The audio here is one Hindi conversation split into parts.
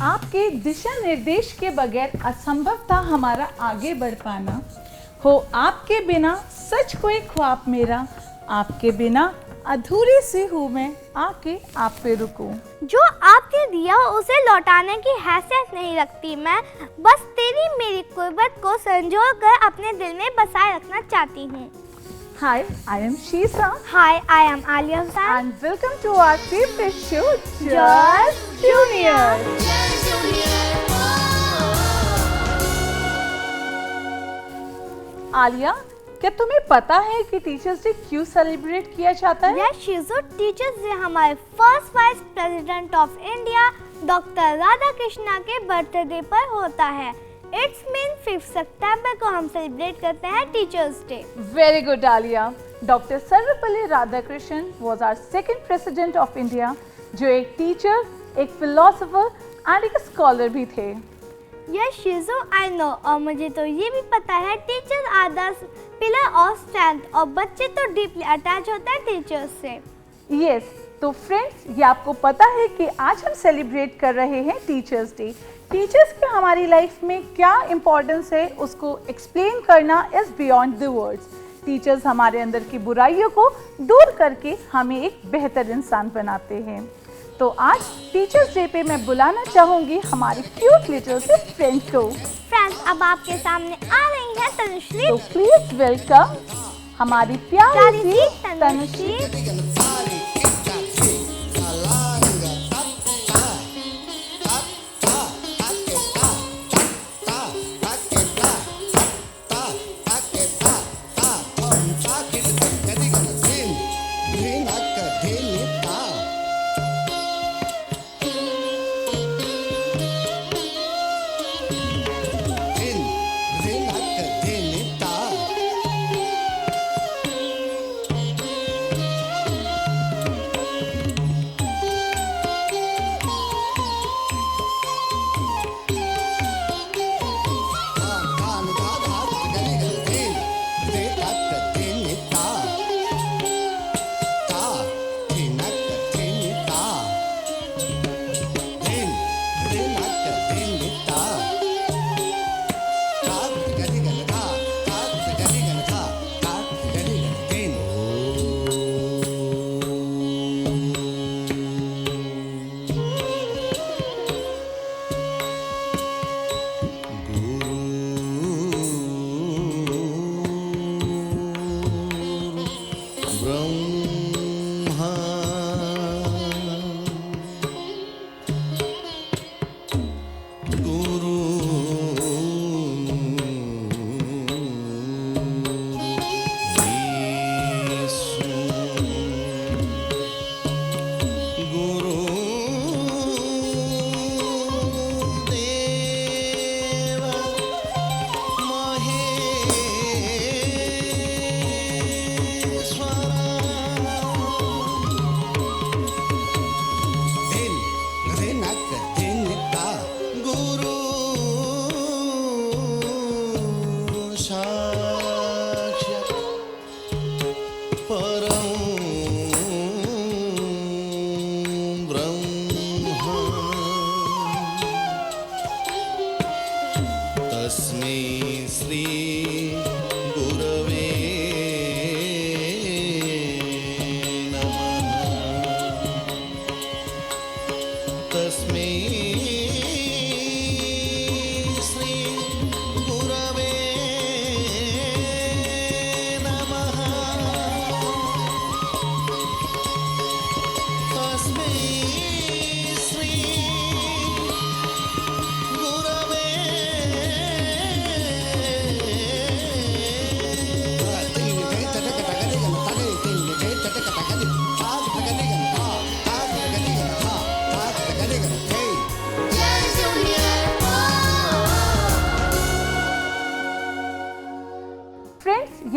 आपके दिशा निर्देश के बगैर असंभव था हमारा आगे बढ़ पाना। हो आपके बिना सच कोई ख्वाब मेरा, आपके बिना अधूरी सी हूँ मैं, आके आप पे रुकूं। जो आपने दिया उसे लौटाने की हैसियत नहीं रखती मैं, बस तेरी मेरी कुर्बत को संजो कर अपने दिल में बसाए रखना चाहती हूँ। Hi, I am Sheesa. Hi, I am Alia Hussain. And welcome to our favorite show, Just Junior. Alia, क्या तुम्हें पता है कि टीचर्स डे क्यों सेलिब्रेट किया जाता है? Yes, शीजू, टीचर्स डे हमारे first vice president of India doctor Radha Krishna के बर्थडे पर होता है। इट्स मीन 5 सितंबर को हम सेलिब्रेट करते हैं teachers day. Very good Alia. Doctor Sarvepalli Radhakrishnan was our second president of India, जो एक टीचर, एक फिलोसोफर एंड एक स्कॉलर भी थे। यस शीजू, आई नो, और मुझे तो ये भी पता है teachers are the pillar of strength, और बच्चे तो डीपली अटैच होते हैं टीचर्स से। यस, तो फ्रेंड्स, ये आपको पता है कि आज हम सेलिब्रेट कर रहे हैं टीचर्स डे। टीचर्स की हमारी लाइफ में क्या इम्पोर्टेंस है उसको एक्सप्लेन करना is beyond the words. Teachers हमारे अंदर की बुराइयों को दूर करके हमें एक बेहतर इंसान बनाते हैं। तो आज टीचर्स डे पे मैं बुलाना चाहूंगी हमारी क्यूट लिटिल से फ्रेंड को। फ्रेंड्स, अब आपके सामने आ रही है तनुश्री। तो प्लीज वेलकम हमारी प्यारी सी तनुश्री।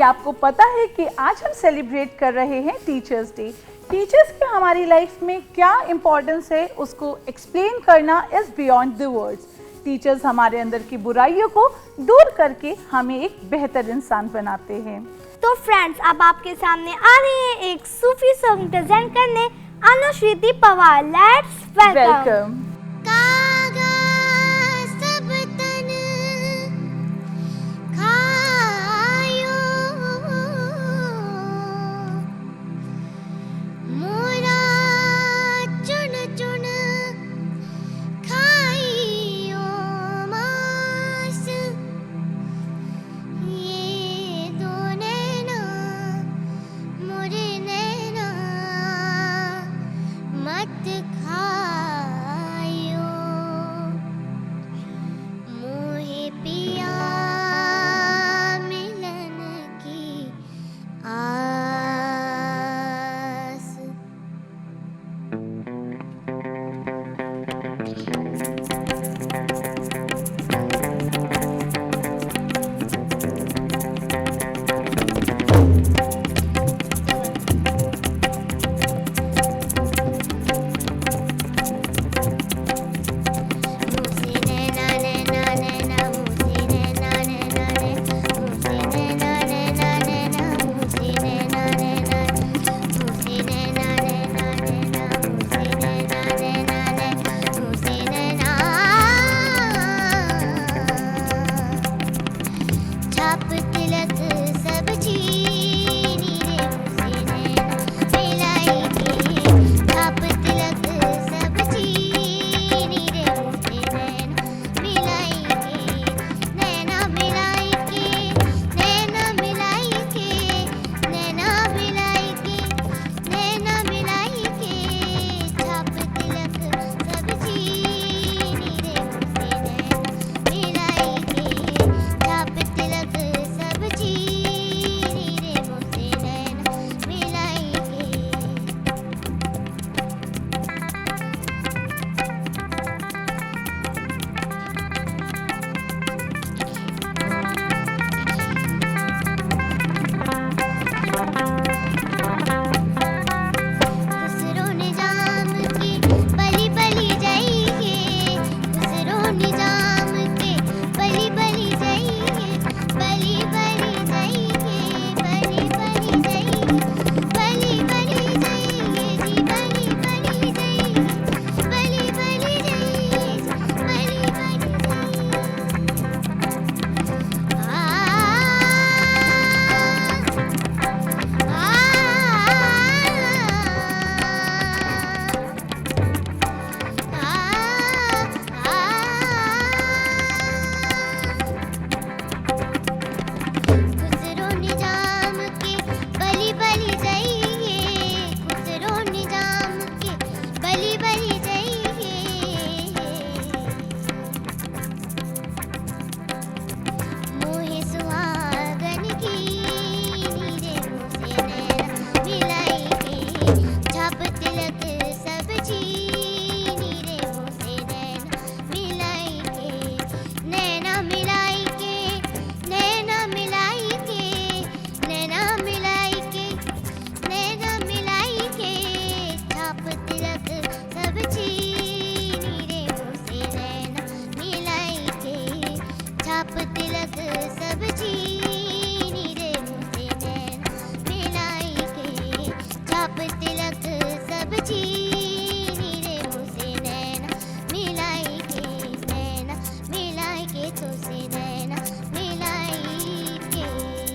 आपको पता है कि आज हम सेलिब्रेट कर रहे हैं टीचर्स डे। टीचर्स की हमारी लाइफ में क्या इम्पोर्टेंस है उसको एक्सप्लेन करना is beyond the words. Teachers हमारे अंदर की बुराइयों को दूर करके हमें एक बेहतर इंसान बनाते हैं। तो फ्रेंड्स, अब आपके सामने आ रही है एक सूफी सॉन्ग प्रेजेंट करने अनुश्रुति पवार। Let's welcome.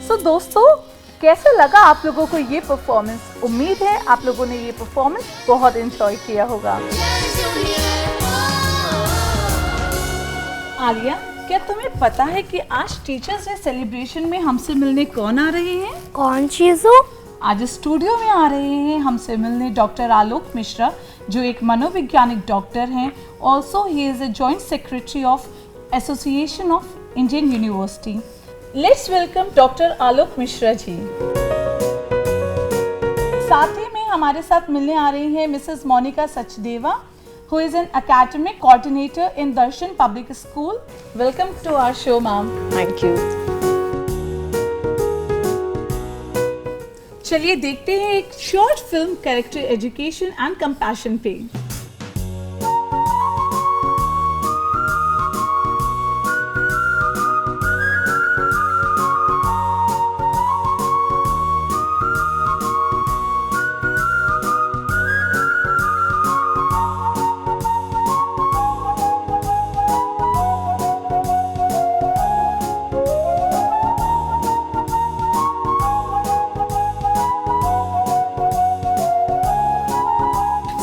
तो दोस्तों, कैसा लगा आप लोगों को ये परफॉर्मेंस? उम्मीद है आप लोगों ने ये परफॉर्मेंस बहुत एंजॉय किया होगा। आलिया, क्या तुम्हें पता है कि आज टीचर्स डे सेलिब्रेशन में हमसे मिलने कौन आ रहे हैं? कौन चीज़ों? आज स्टूडियो में आ रहे हैं हमसे मिलने डॉक्टर आलोक मिश्रा, जो एक मनोवैज्ञानिक डॉक्टर हैं। Also he is a joint secretary of association of Indian university. Let's welcome doctor Alok Mishra ji. साथ ही में हमारे साथ मिलने आ रही हैं Mrs Monika Sachdeva, who is an academic coordinator in Darshan Public School. Welcome to our show, ma'am. Thank you. चलिए देखते हैं एक short film character education and compassion पे।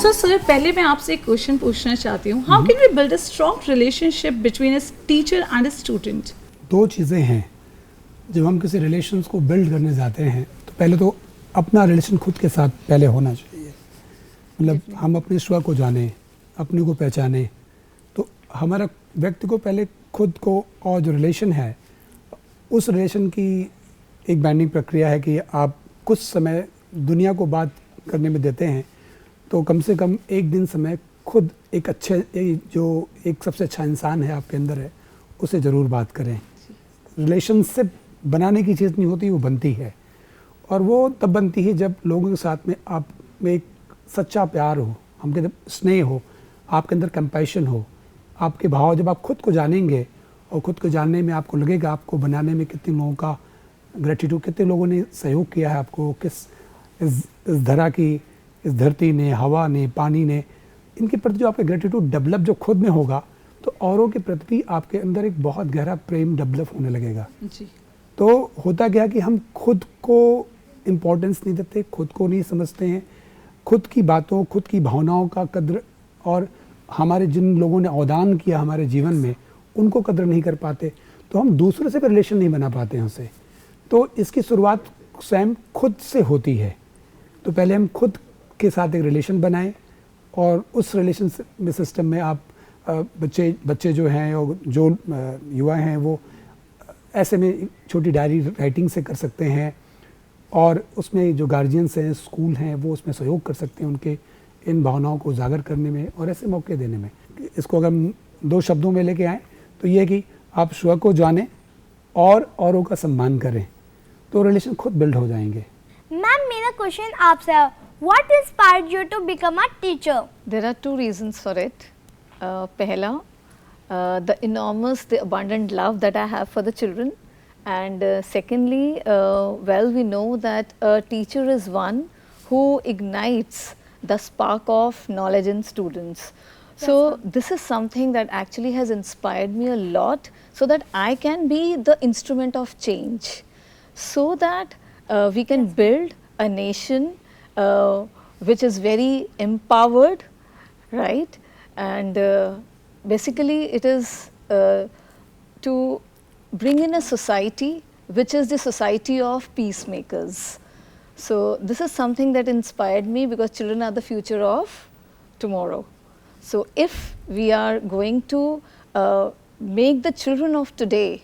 सो सर, पहले मैं आपसे एक क्वेश्चन पूछना चाहती हूँ, how can we build a strong relationship between a teacher and a student? दो चीज़ें हैं, जब हम किसी रिलेशंस को बिल्ड करने जाते हैं तो पहले तो अपना रिलेशन खुद के साथ पहले होना चाहिए। मतलब हम अपने स्व को जाने, अपने को पहचाने, तो हमारा व्यक्ति को पहले खुद को और जो रिलेशन है उस रिलेशन की एक बाइंडिंग प्रक्रिया है कि आप कुछ समय दुनिया को बात करने में देते हैं तो कम से कम एक दिन समय खुद एक सबसे अच्छा इंसान है आपके अंदर है उसे ज़रूर बात करें। रिलेशनशिप बनाने की चीज़ नहीं होती, वो बनती है, और वो तब बनती है जब लोगों के साथ में आप में एक सच्चा प्यार हो, हम कहते स्नेह हो, आपके अंदर कंपैशन हो, आपके भाव जब आप खुद को जानेंगे और खुद को जानने में आपको लगेगा आपको बनाने में कितने लोगों का ग्रेटिट्यूड, कितने लोगों ने सहयोग किया है आपको, इस धरा की, इस धरती ने, हवा ने, पानी ने, इनके प्रति जो आपका ग्रेटिट्यूड डेवलप जो खुद में होगा तो औरों के प्रति भी आपके अंदर एक बहुत गहरा प्रेम डेवलप होने लगेगा जी। तो होता क्या कि हम खुद को इम्पोर्टेंस नहीं देते, खुद को नहीं समझते हैं, खुद की बातों, खुद की भावनाओं का कद्र, और हमारे जिन लोगों ने अवदान किया हमारे जीवन में उनको कद्र नहीं कर पाते, तो हम दूसरे से भी रिलेशन नहीं बना पाते हैं उससे। तो इसकी शुरुआत स्वयं खुद से होती है। तो पहले हम खुद के साथ एक रिलेशन बनाएं और उस रिलेशन में सिस्टम में आप बच्चे जो हैं और जो युवा हैं वो ऐसे में छोटी डायरी राइटिंग से कर सकते हैं, और उसमें जो गार्जियंस हैं, स्कूल हैं, वो उसमें सहयोग कर सकते हैं उनके इन भावनाओं को उजागर करने में और ऐसे मौके देने में। इसको अगर हम दो शब्दों में लेके आएँ तो ये है कि आप स्व को जानें और औरों का सम्मान करें, तो रिलेशन खुद बिल्ड हो जाएंगे। मैम, मेरा क्वेश्चन आपसे है, what inspired you to become a teacher? There are two reasons for it. Pehla, the enormous, the abundant love that I have for the children, and secondly, well, we know that a teacher is one who ignites the spark of knowledge in students. So this is something that actually has inspired me a lot, so that I can be the instrument of change, so that we can build a nation which is very empowered, right? And basically it is to bring in a society which is the society of peacemakers. So this is something that inspired me, because children are the future of tomorrow. So if we are going to make the children of today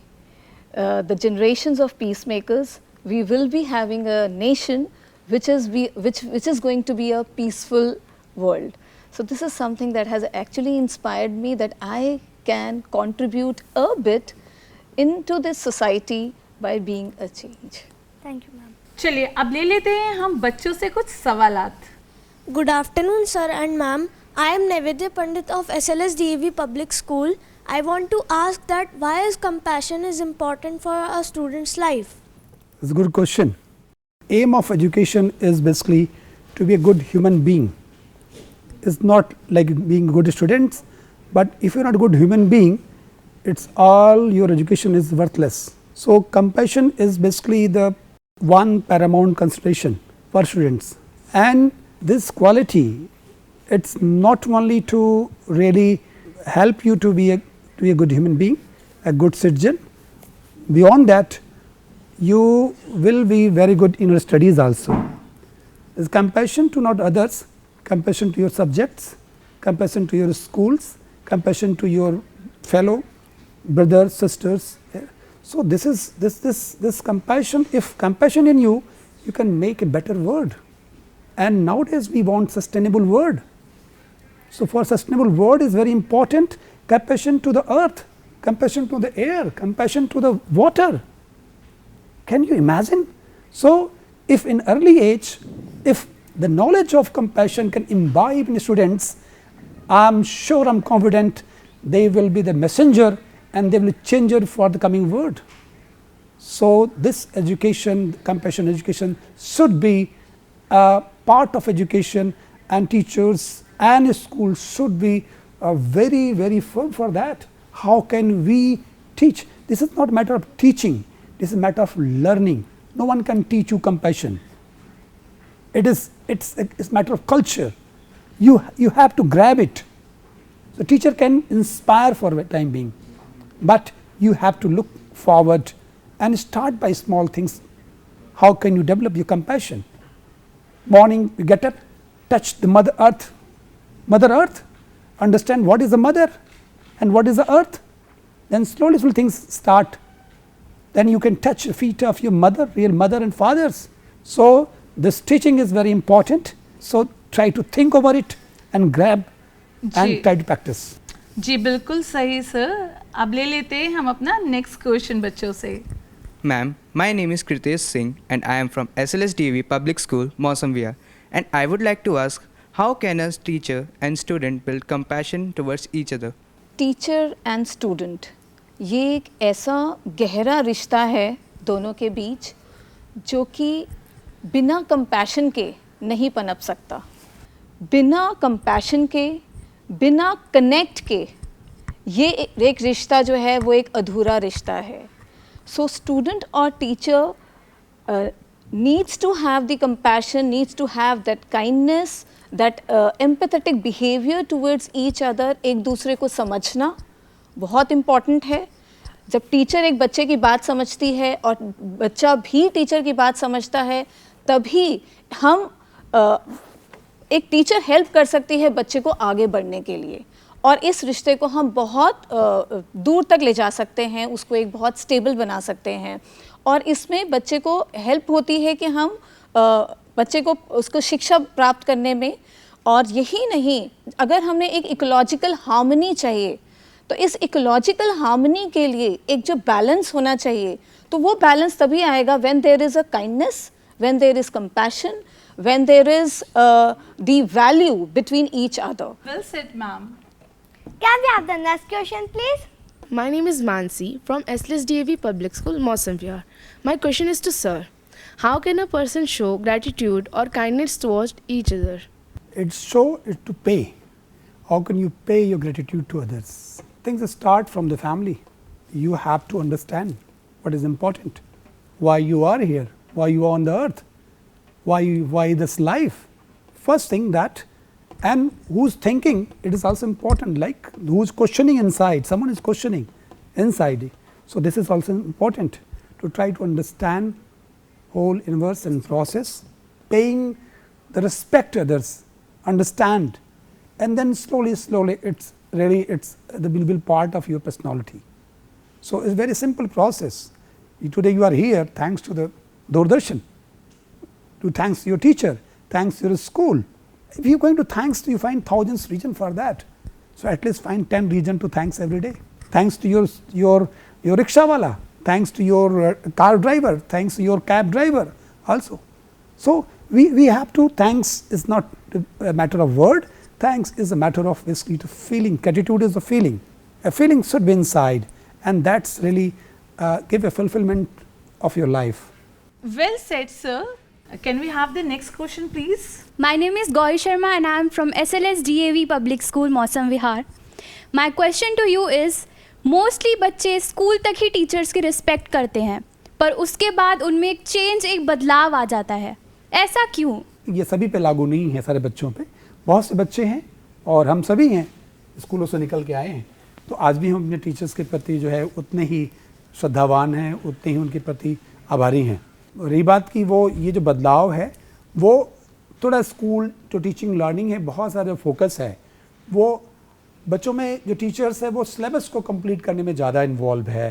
the generations of peacemakers, we will be having a nation which is going to be a peaceful world. So this is something that has actually inspired me, that I can contribute a bit into this society by being a change. Thank you, ma'am. चलिए अब ले लेते हैं हम बच्चों से कुछ सवालात। Good afternoon, sir and ma'am. I am Nevedya Pandit of SLS DAV Public School. I want to ask that why is compassion is important for a student's life? It's a good question. Aim of education is basically to be a good human being. It's not like being good students, but if you're not a good human being, it's all your education is worthless. So compassion is basically the one paramount consideration for students, and this quality, it's not only to really help you to be a good human being, a good citizen. Beyond that, you will be very good in your studies also. There's compassion to not others, compassion to your subjects, compassion to your schools, compassion to your fellow brothers, sisters. So this is this compassion. If compassion in you, you can make a better world. And nowadays we want sustainable world. So for sustainable world is very important compassion to the earth, compassion to the air, compassion to the water. Can you imagine? So if in early age, if the knowledge of compassion can imbibe in students, I'm sure, I'm confident they will be the messenger and they will changer for the coming world. So this education, compassion education, should be a part of education, and teachers and schools should be very, very firm for that. How can we teach? This is not a matter of teaching, this is a matter of learning. No one can teach you compassion. It's a matter of culture. You have to grab it. The teacher can inspire for the time being, but you have to look forward and start by small things. How can you develop your compassion? Morning you get up, touch the Mother Earth, understand what is the mother and what is the earth, then slowly things start. Then you can touch the feet of your mother, real mother and fathers. So this teaching is very important. So try to think over it and grab and try to practice. जी बिल्कुल सही सर. अब ले लेते हैं हम अपना नेक्स्ट क्वेश्चन बच्चों से. Ma'am, my name is Kritesh Singh and I am from SLSDV Public School, Mausam Vihar, and I would like to ask, how can a teacher and student build compassion towards each other? Teacher and student, ये एक ऐसा गहरा रिश्ता है दोनों के बीच जो कि बिना कंपैशन के नहीं पनप सकता. बिना कंपैशन के, बिना कनेक्ट के ये एक रिश्ता जो है वो एक अधूरा रिश्ता है. सो स्टूडेंट और teacher needs to have the compassion, needs to have that kindness, that empathetic behavior towards each other. एक दूसरे को समझना बहुत इम्पॉर्टेंट है. जब टीचर एक बच्चे की बात समझती है और बच्चा भी टीचर की बात समझता है, तभी हम एक टीचर हेल्प कर सकती है बच्चे को आगे बढ़ने के लिए, और इस रिश्ते को हम बहुत दूर तक ले जा सकते हैं, उसको एक बहुत स्टेबल बना सकते हैं. और इसमें बच्चे को हेल्प होती है कि हम बच्चे को उसको शिक्षा प्राप्त करने में. और यही नहीं, अगर हमें एक इकोलॉजिकल हार्मनी चाहिए, तो इस इकोलॉजिकल हार्मनी के लिए एक जो बैलेंस होना चाहिए, तो वो बैलेंस तभी आएगा when there is a kindness, when there is compassion, when there is the value between each other. Well said, ma'am. Can we have the next question, please? My name is Mansi from SLSDAV Public School, Mausam Vihar. My question is to sir. How can a person show gratitude or kindness towards each other? It's to pay. How can you pay your gratitude to others? Things start from the family. You have to understand what is important, why you are here, why you are on the earth, why this life. First thing that, and who's thinking, it is also important, like who's questioning inside, someone is questioning inside. So this is also important to try to understand whole universe and process, paying the respect to others, understand, and then slowly it's the will be part of your personality. So it's a very simple process. Today you are here thanks to the Doordarshan, thanks to your teacher, thanks to your school. If you are going to thanks, you find thousands reason for that. So at least find 10 reason to thanks every day. Thanks to your rickshawala, thanks to your car driver, thanks to your cab driver also. So we have to, thanks is not a matter of word, thanks is a matter of basically to feeling. Gratitude is a feeling. A feeling should be inside, and that's really give a fulfillment of your life. Well said, sir. Can we have the next question, please? My name is Gauri Sharma and I am from SLSDAV Public School, Mausam Vihar. My question to you is, mostly बच्चे स्कूल तक ही टीचर्स की रिस्पेक्ट करते हैं, पर उसके बाद उनमें एक चेंज, एक बदलाव आ जाता है. ऐसा क्यों? ये सभी पे लागू नहीं है, सारे बच्चों पे. बहुत से बच्चे हैं और हम सभी हैं, स्कूलों से निकल के आए हैं, तो आज भी हम अपने टीचर्स के प्रति जो है उतने ही श्रद्धावान हैं, उतने ही उनके प्रति आभारी हैं. रही बात की वो ये जो बदलाव है, वो थोड़ा स्कूल जो टीचिंग लर्निंग है, बहुत सारे फोकस है, वो बच्चों में जो टीचर्स है वो सिलेबस को कंप्लीट करने में ज़्यादा इन्वॉल्व है.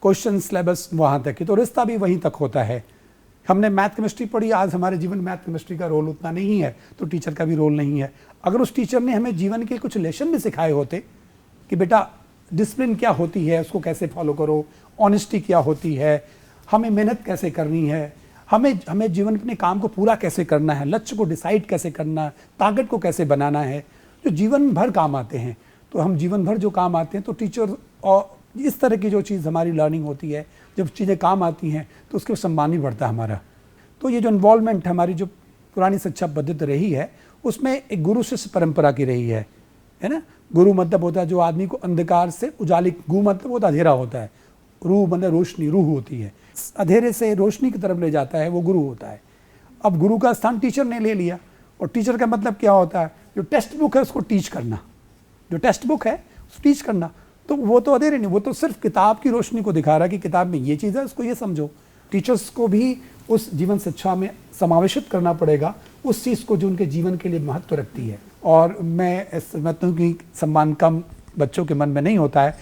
क्वेश्चन सिलेबस वहाँ तक है, तो रिश्ता भी वहीं तक होता है. हमने मैथ केमिस्ट्री पढ़ी, आज हमारे जीवन में मैथ केमिस्ट्री का रोल उतना नहीं है, तो टीचर का भी रोल नहीं है. अगर उस टीचर ने हमें जीवन के कुछ लेसन भी सिखाए होते कि बेटा डिसिप्लिन क्या होती है, उसको कैसे फॉलो करो, ऑनेस्टी क्या होती है, हमें मेहनत कैसे करनी है, हमें जीवन में अपने काम को पूरा कैसे करना है, लक्ष्य को डिसाइड कैसे करना है, टारगेट को कैसे बनाना है, जो जीवन भर काम आते हैं। तो हम जीवन भर जो काम आते हैं, तो टीचर और इस तरह की जो चीज़ हमारी लर्निंग होती है, जब चीज़ें काम आती हैं तो उसके सम्मान भी बढ़ता है हमारा। तो ये जो इन्वॉल्वमेंट हमारी जो पुरानी शिक्षा पद्धति रही है, उसमें एक गुरु शिष्य परंपरा की रही है ना। गुरु मतलब होता है जो आदमी को अंधकार से उजाली, गु मतलब होता अंधेरा होता है, रूह मतलब रोशनी, रूह होती है, अंधेरे से रोशनी की तरफ ले जाता है, वो गुरु होता है। अब गुरु का स्थान टीचर ने ले लिया, और टीचर का मतलब क्या होता है, जो टेक्स्ट बुक है उसको टीच करना, जो टेक्स्ट बुक है उसको टीच करना। तो वो तो अंधेरे नहीं, वो तो सिर्फ किताब की रोशनी को दिखा रहा है कि किताब में ये चीज़ है, उसको ये समझो। टीचर्स को भी उस जीवन शिक्षा में समावेशित करना पड़ेगा उस चीज़ को जो उनके जीवन के लिए महत्व रखती है। और मैं समझता हूँ कि सम्मान कम बच्चों के मन में नहीं होता है,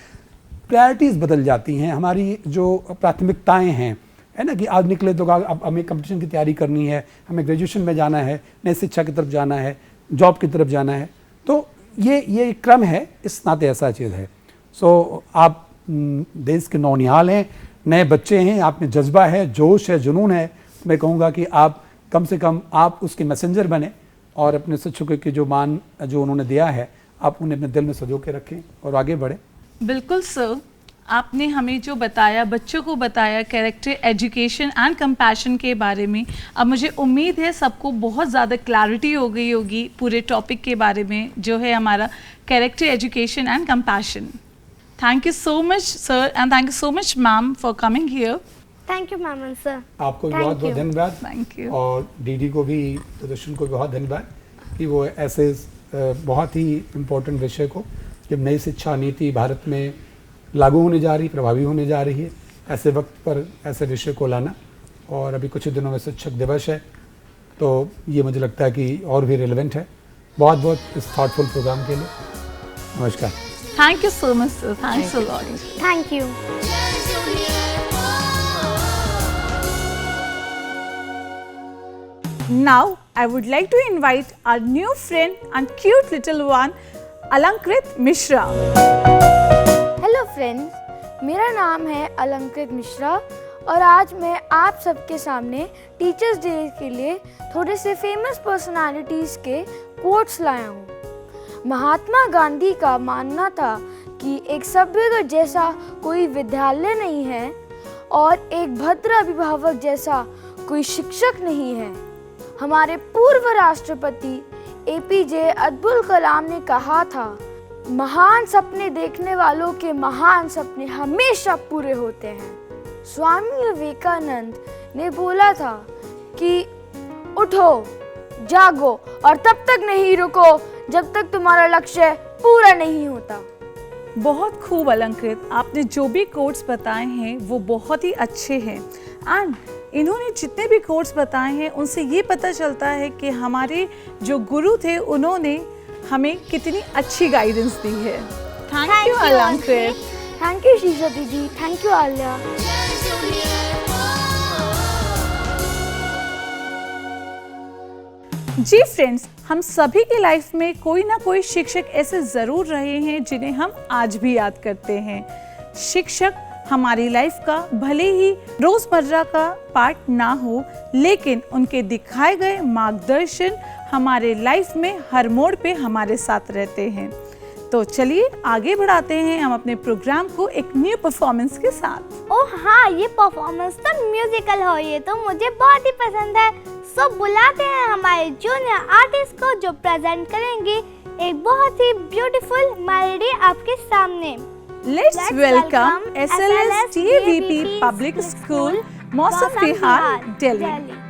प्रायोरिटीज़ बदल जाती हैं, हमारी जो प्राथमिकताएं हैं, है ना, कि आज निकले तो अब हमें कंपटीशन की तैयारी करनी है, हमें ग्रेजुएशन में जाना है, नई शिक्षा की तरफ जाना है, जॉब की तरफ जाना है। तो ये क्रम है, इस नाते ऐसा चीज़ है। सो आप देश के नौनिहाल हैं, नए बच्चे हैं, आप में जज्बा है, जोश है, जुनून है। मैं कहूँगा कि आप कम से कम आप उसके मैसेंजर बने और अपने शिक्षकों के जो मान जो उन्होंने दिया है, आप उन्हें अपने दिल में सजो के रखें और आगे बढ़ें। बिल्कुल सर, आपने हमें जो बताया, बच्चों को बताया कैरेक्टर एजुकेशन एंड कंपैशन के बारे में, अब मुझे उम्मीद है सबको बहुत ज़्यादा क्लैरिटी हो गई होगी पूरे टॉपिक के बारे में, जो है हमारा character education and compassion. Thank you so much sir, and thank you so much ma'am for coming here. Thank you ma'am sir. आपको भी बहुत बहुत धन्यवाद। Thank you. और डीडी को भी, प्रदर्शन को भी बहुत धन्यवाद कि वो ऐसे बहुत ही इम्पोर्टेंट विषय को, जब नई शिक्षा नीति भारत में लागू होने जा रही, प्रभावी होने जा रही है, ऐसे वक्त पर ऐसे विषय को लाना। और अभी कुछ ही दिनों में शिक्षक दिवस है, तो ये मुझे लगता है कि और भी रिलेवेंट है। बहुत बहुत इस थॉटफुल प्रोग्राम के लिए नमस्कार। Thank you so much sir, thanks a lot. Thank you. Now, I would like to invite our new friend and cute little one, Alankrit Mishra. Hello friends, मेरा नाम है अलंकृत मिश्रा और आज मैं आप सबके सामने टीचर्स डे के लिए थोड़े से फेमस पर्सनालिटीज़ के कोट्स लाया हूँ। महात्मा गांधी का मानना था कि एक सभ्य जैसा कोई विद्यालय नहीं है और एक भद्र अभिभावक जैसा कोई शिक्षक नहीं है। हमारे पूर्व राष्ट्रपति एपीजे अब्दुल कलाम ने कहा था, महान सपने देखने वालों के महान सपने हमेशा पूरे होते हैं। स्वामी विवेकानंद ने बोला था कि उठो, जागो और तब तक नहीं रुको जब तक तुम्हारा लक्ष्य पूरा नहीं होता। बहुत खूब अलंकृत, आपने जो भी कोट्स बताए हैं वो बहुत ही अच्छे हैं। एंड इन्होंने जितने भी कोट्स बताए हैं उनसे ये पता चलता है कि हमारे जो गुरु थे उन्होंने हमें कितनी अच्छी गाइडेंस दी है। थैंक यू अलंकृत। थैंक यू शीजा दीदी। थैंक यू आल्या। जी फ्रेंड्स, हम सभी की लाइफ में कोई ना कोई शिक्षक ऐसे ज़रूर रहे हैं जिन्हें हम आज भी याद करते हैं। शिक्षक हमारी लाइफ का भले ही रोज़मर्रा का पार्ट ना हो, लेकिन उनके दिखाए गए मार्गदर्शन हमारे लाइफ में हर मोड़ पे हमारे साथ रहते हैं। तो चलिए आगे बढ़ाते हैं हम अपने प्रोग्राम को एक न्यू परफॉर्मेंस के साथ। ओह हाँ, ये परफॉर्मेंस तो म्यूजिकल हो, ये तो मुझे बहुत ही पसंद है। सो बुलाते हैं हमारे जूनियर आर्टिस्ट को जो प्रेजेंट करेंगे एक बहुत ही ब्यूटीफुल मेलोडी आपके सामने। Let's welcome SLS DAVP Public School, मौसम विहार, Delhi.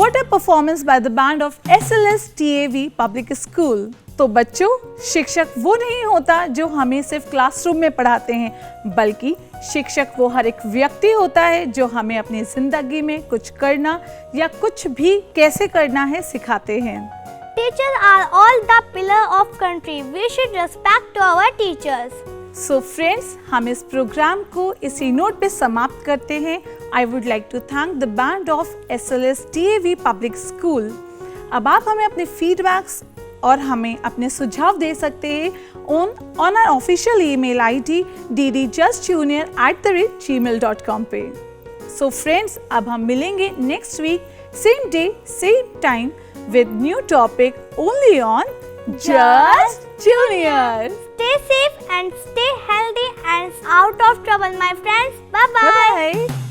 What a performance by the band of SLS TAV Public School. तो बच्चों, शिक्षक वो नहीं होता जो हमें सिर्फ क्लासरूम में पढ़ाते हैं, बल्कि शिक्षक वो हर एक व्यक्ति होता है जो हमें अपनी जिंदगी में कुछ करना या कुछ भी कैसे करना है सिखाते हैं। Teachers are all the pillar of country. We should respect to our teachers. So friends, हम इस प्रोग्राम को इसी नोट पे समाप्त करते हैं। I would like to thank the band of SLS TAV Public School. अब आप हमें अपने फीडबैक्स और हमें अपने सुझाव दे सकते हैं on our official email ID ddjustjunior@gmail.com पे। So friends, अब हम मिलेंगे next week, same day, same time with new topic only on Just Junior. Stay safe and stay healthy and out of trouble, my friends. Bye bye. Bye.